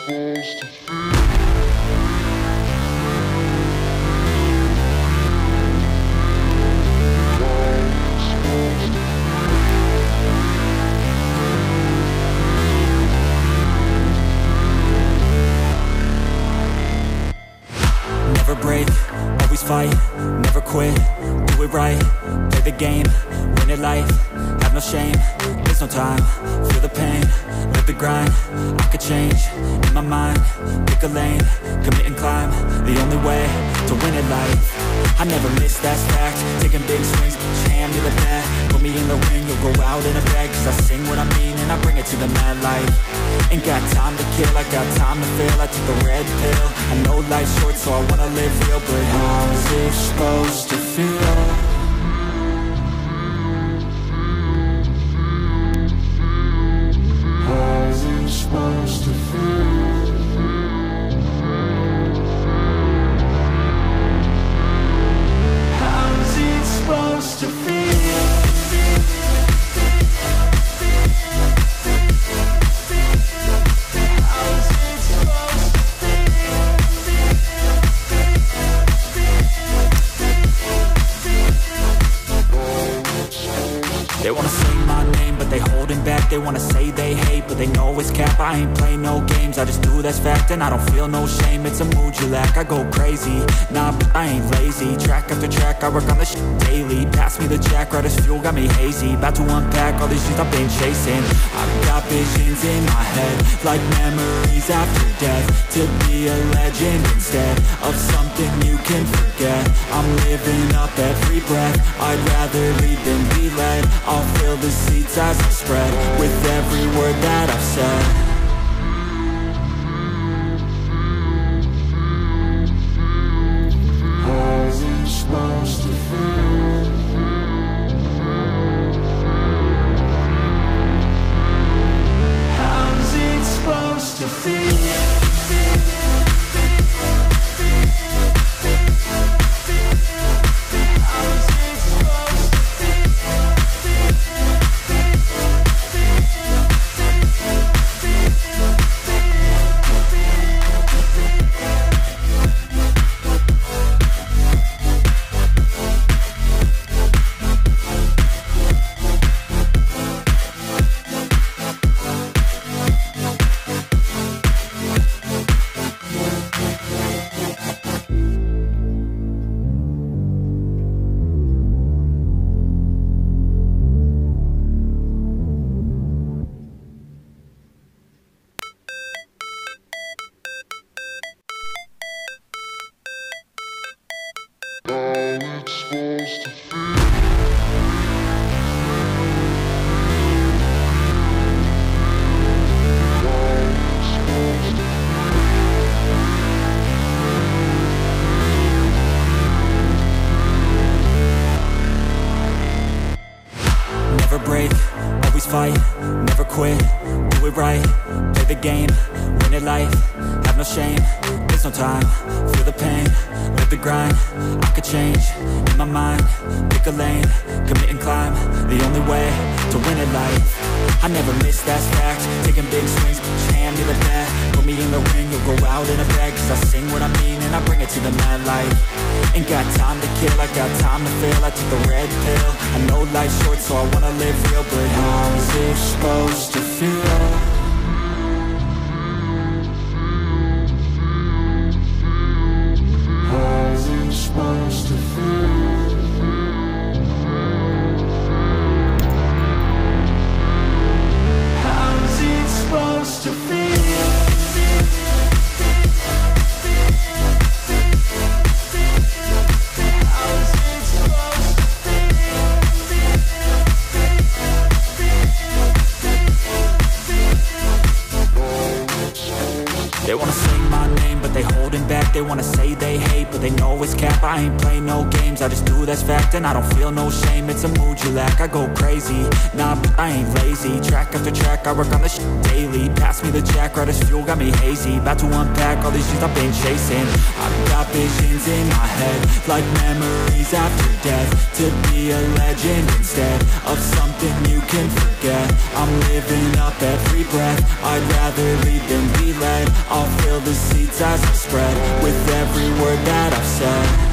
Never break, always fight, never quit, do it right, play the game, win it life, have no shame, there's no time, feel the pain, live the grind, I could change, in my mind, pick a lane, commit and climb, the only way to win it life. I never miss, that's fact, taking big swings, hand me the bat, put me in the ring, you'll go out in a bag, cause I sing what I mean and I bring it to the mad light. Ain't got time to kill, I got time to feel, I took the red pill, I know life's short so I wanna live real, but how's it supposed to feel? How's it supposed to feel? How's it supposed to feel? They wanna say my name, but they holding back. They wanna say they hate, but they know it's cap. I ain't play no games, I just do that's fact. And I don't feel no shame, it's a mood you lack. I go crazy, nah, but I ain't lazy. Track after track, I work on this shit daily. Pass me the jack, right as fuel, got me hazy. About to unpack all these shit I've been chasing. I've got visions in my head, like memories after death. To be a legend instead of something you can forget. I'm living up every breath, I'd rather lead than be led. I'll fill the seats as I spread with every word that I've said. How's it supposed to feel? How's it supposed to feel? Fight, never quit, do it right, play the game, win it life, have no shame, there's no time, feel the pain, live the grind, I could change, in my mind, pick a lane, commit and climb, the only way to win it life. I never miss, that's fact, taking big swings, hand me the bat, put me in the ring, you'll go out in a bag, cause I sing what I mean and I bring it to the mad light. Ain't got time to kill, I got time to feel, I took the red pill, I know life's short so I wanna live real, but how's it supposed to feel? How's it supposed to feel? How's it supposed to feel? They wanna say my name, but they holding back. They wanna say they hate, but they know it's cap. I ain't play no games, I just do that's fact. And I don't feel no shame, it's a mood you lack. I go crazy, nah, but I ain't lazy. Track after track, I work on this shit daily. Pass me the jack, right as fuel, got me hazy. About to unpack all these things I've been chasing. I've got visions in my head, like memories after death. To be a legend instead of something you can forget. I'm living up every breath, I'd rather lead than be led. I'll fill the seats as I spread with every word that I've said.